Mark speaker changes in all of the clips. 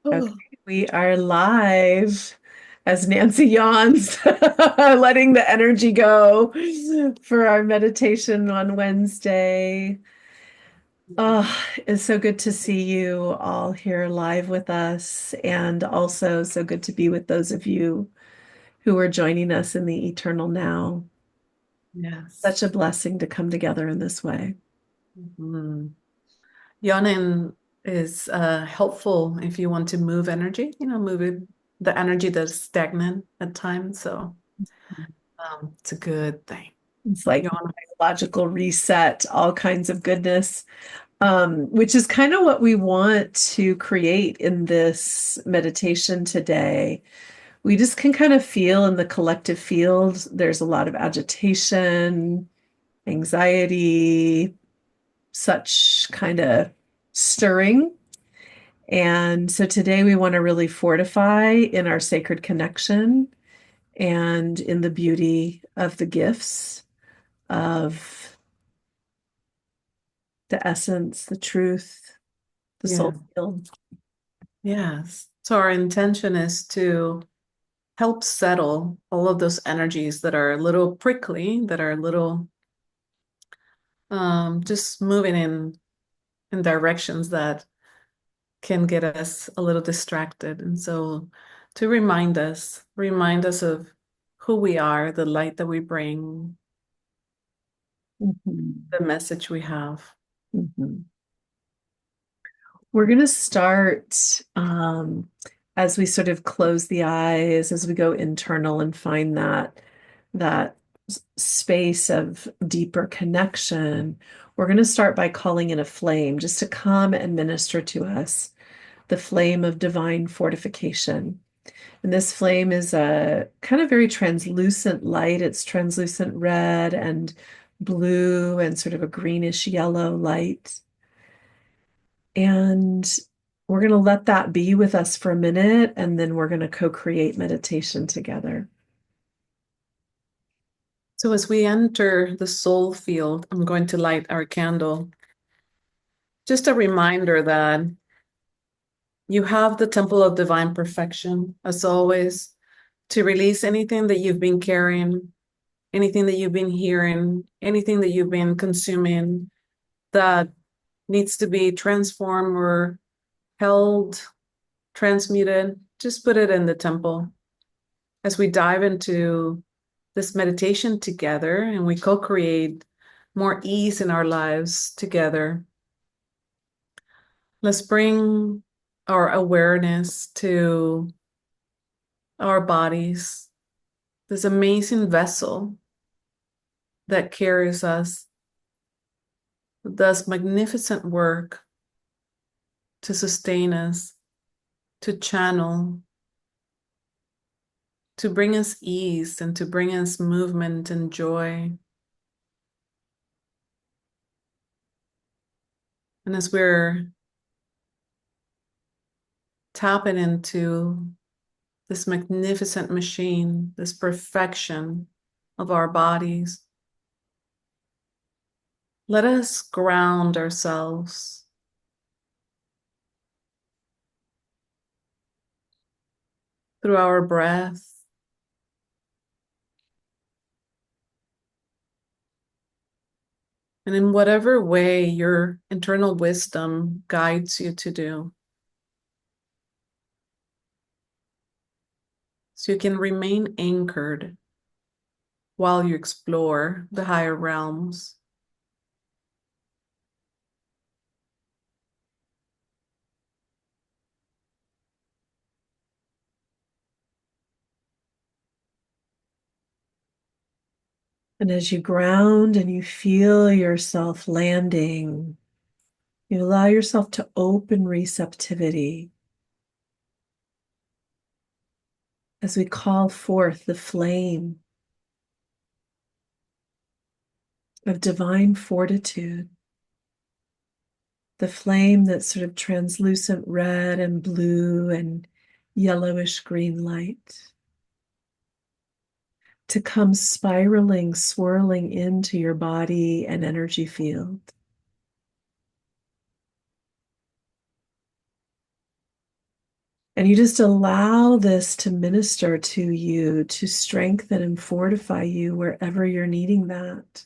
Speaker 1: Okay, we are live as Nancy yawns, letting the energy go for our meditation on Wednesday. Oh, it's so good to see you all here live with us, and also so good to be with those of you who are joining us in the eternal now.
Speaker 2: Yes.
Speaker 1: Such a blessing to come together in this way.
Speaker 2: Mhm. Yawning is helpful if you want to move energy, move it, the energy that's stagnant at times. So it's a good thing.
Speaker 1: It's like
Speaker 2: Yawn.
Speaker 1: biological reset, all kinds of goodness. Which is kind of what we want to create in this meditation today. We just can kind of feel in the collective field, there's a lot of agitation, anxiety, such kind of stirring. And so today we want to really fortify in our sacred connection and in the beauty of the gifts of the essence, the truth, the soul
Speaker 2: Yeah.
Speaker 1: field.
Speaker 2: Yes. So our intention is to help settle all of those energies that are a little prickly, that are a little just moving in directions that can get us a little distracted. And so to remind us of who we are, the light that we bring,
Speaker 1: Mhm.
Speaker 2: the message we have.
Speaker 1: Mhm. We're going to start as we sort of close the eyes, as we go internal and find that space of deeper connection. We're going to start by calling in a flame just to come and minister to us, the flame of divine fortification. And this flame is a kind of very translucent light. It's translucent red and blue and sort of a greenish yellow light. And we're going to let that be with us for a minute, and then we're going to co-create meditation together.
Speaker 2: So as we enter the soul field, I'm going to light our candle. Just a reminder that you have the temple of divine perfection, as always, to release anything that you've been carrying, anything that you've been hearing, anything that you've been consuming that needs to be transformed or held, transmuted. Just put it in the temple. As we dive into this meditation together and we co create more ease in our lives together, let's bring our awareness to our bodies, this amazing vessel that carries us, does magnificent work to sustain us, to channel, to bring us ease and to bring us movement and joy. And as we're tapping into this magnificent machine, this perfection of our bodies, let us ground ourselves through our breath and in whatever way your internal wisdom guides you to do. So you can remain anchored while you explore the higher realms.
Speaker 1: And as you ground and you feel yourself landing, you allow yourself to open receptivity as we call forth the flame of divine fortitude, the flame that's sort of translucent red and blue and yellowish green light, to come spiraling, swirling into your body and energy field. And you just allow this to minister to you, to strengthen and fortify you wherever you're needing that.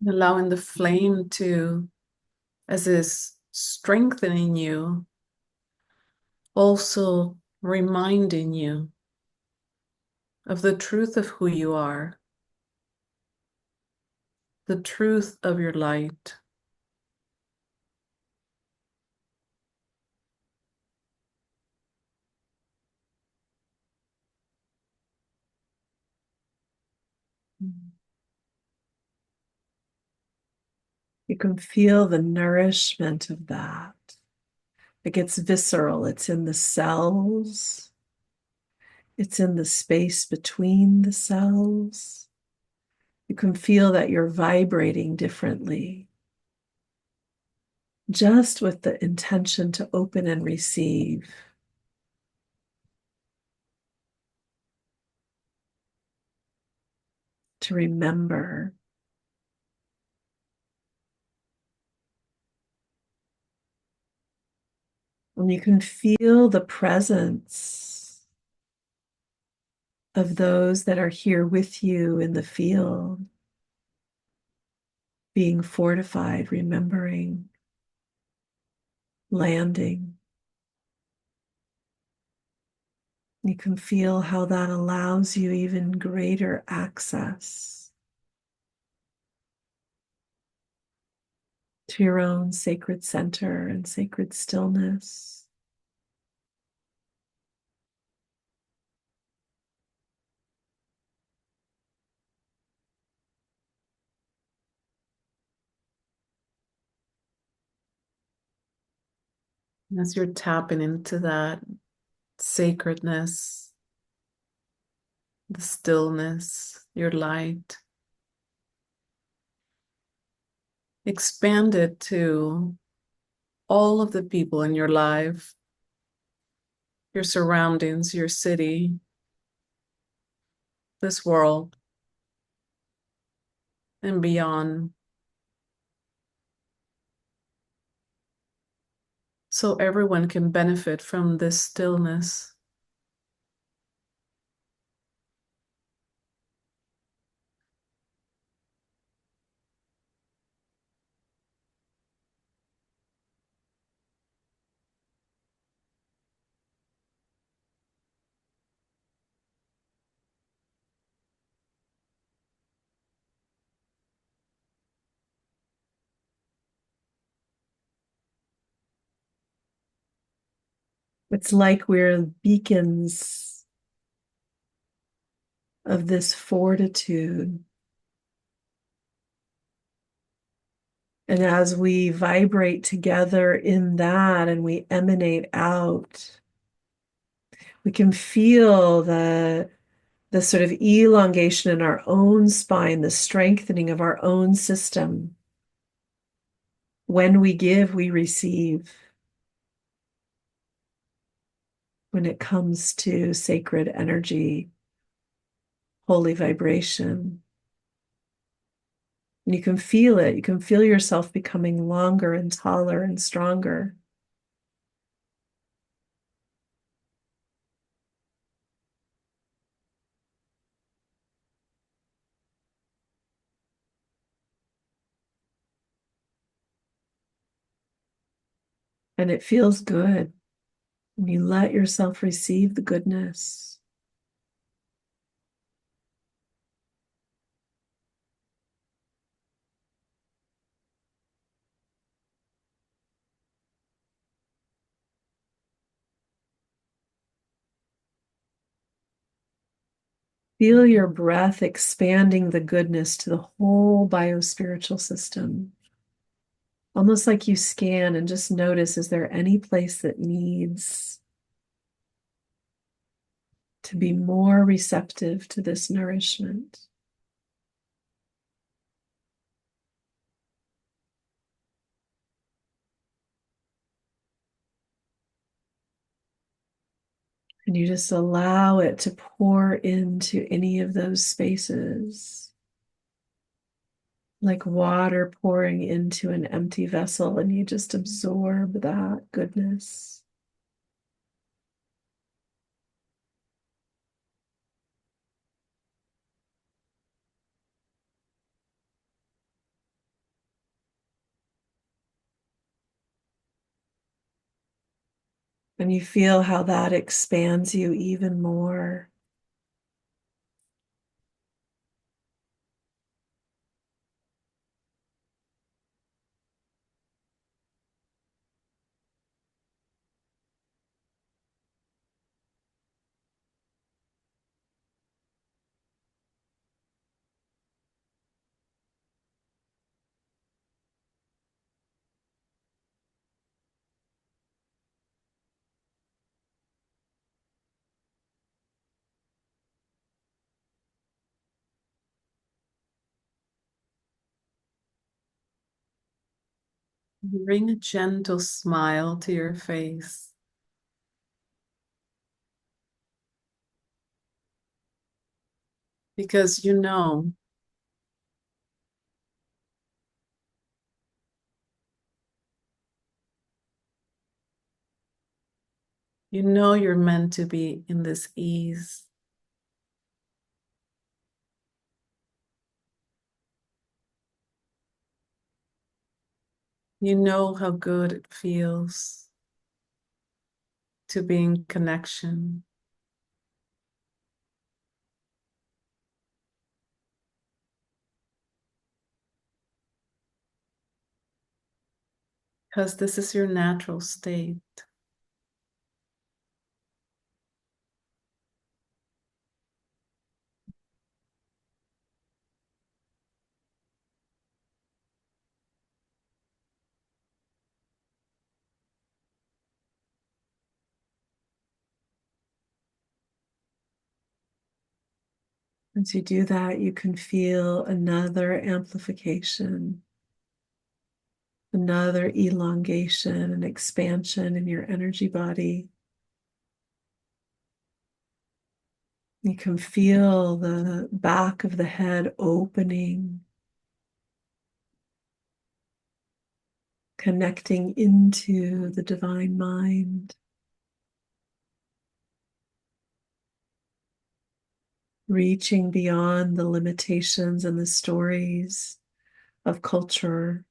Speaker 2: Allowing the flame to, as is strengthening you, also reminding you of the truth of who you are, the truth of your light.
Speaker 1: You can feel the nourishment of that. It gets visceral. It's in the cells. It's in the space between the cells. You can feel that you're vibrating differently, just with the intention to open and receive, to remember. And you can feel the presence of those that are here with you in the field, being fortified, remembering, landing. You can feel how that allows you even greater access to your own sacred center and sacred stillness.
Speaker 2: As you're tapping into that sacredness, the stillness, your light, expand it to all of the people in your life, your surroundings, your city, this world, and beyond, so everyone can benefit from this stillness.
Speaker 1: It's like we're beacons of this fortitude. And as we vibrate together in that and we emanate out, we can feel the sort of elongation in our own spine, the strengthening of our own system. When we give, we receive. When it comes to sacred energy, holy vibration, and you can feel it. You can feel yourself becoming longer and taller and stronger. And it feels good. And you let yourself receive the goodness. Feel your breath expanding the goodness to the whole biospiritual system. Almost like you scan and just notice, is there any place that needs to be more receptive to this nourishment? And you just allow it to pour into any of those spaces, like water pouring into an empty vessel, and you just absorb that goodness. And you feel how that expands you even more.
Speaker 2: Bring a gentle smile to your face because you know you're meant to be in this ease. You know how good it feels to be in connection because this is your natural state.
Speaker 1: As you do that, you can feel another amplification, another elongation and expansion in your energy body. You can feel the back of the head opening, connecting into the divine mind, reaching beyond the limitations and the stories of culture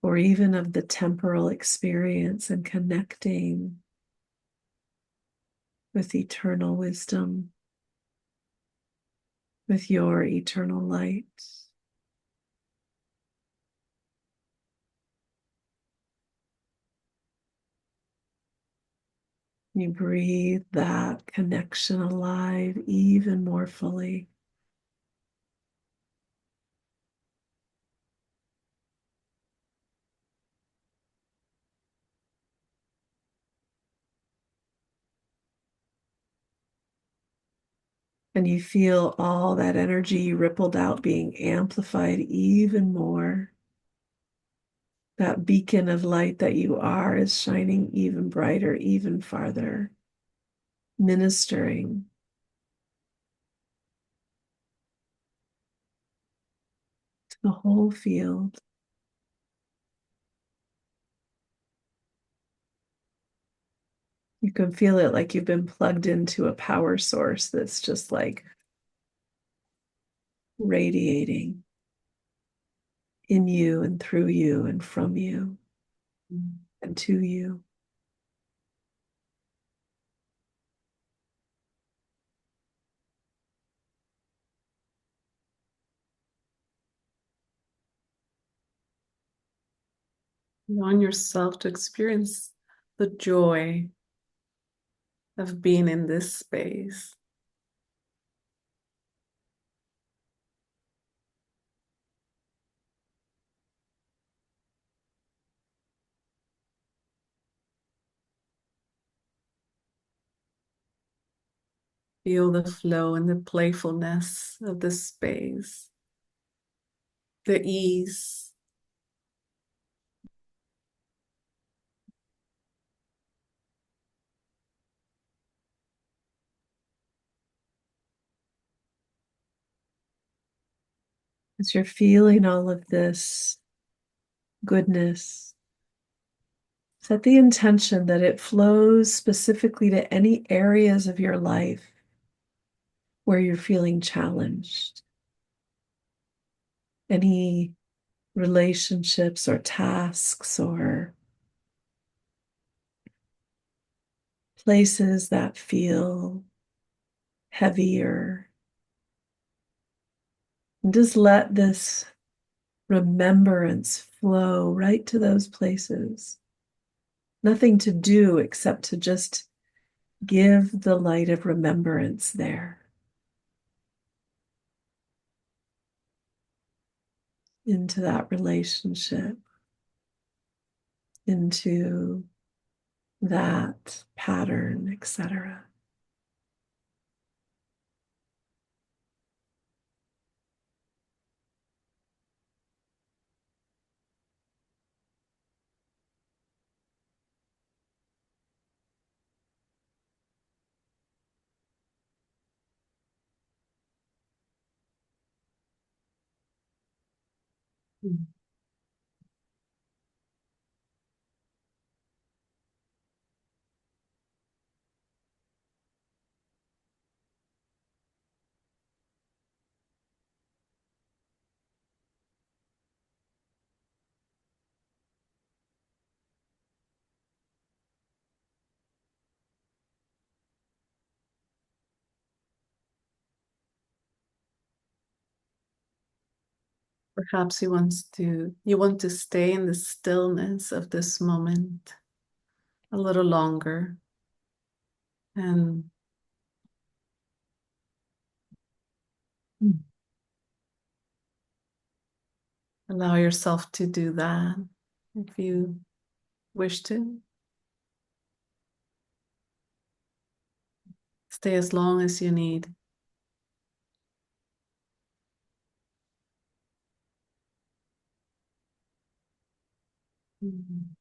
Speaker 1: or even of the temporal experience, and connecting with eternal wisdom, with your eternal light. You breathe that connection alive even more fully. And you feel all that energy rippled out being amplified even more. That beacon of light that you are is shining even brighter, even farther, ministering to the whole field. You can feel it like you've been plugged into a power source that's just like radiating in you and through you and from you and to you.
Speaker 2: Allow yourself to experience the joy of being in this space. Feel the flow and the playfulness of this space, the ease.
Speaker 1: As you're feeling all of this goodness, set the intention that it flows specifically to any areas of your life where you're feeling challenged, any relationships or tasks or places that feel heavier. And just let this remembrance flow right to those places. Nothing to do except to just give the light of remembrance there into that relationship, into that pattern, etc.
Speaker 2: Perhaps you want to stay in the stillness of this moment a little longer and allow yourself to do that if you wish to. Stay as long as you need. Mhm.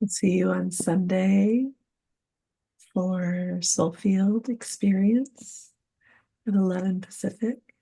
Speaker 1: I'll see you on Sunday for Soulfield Experience at 11 Pacific.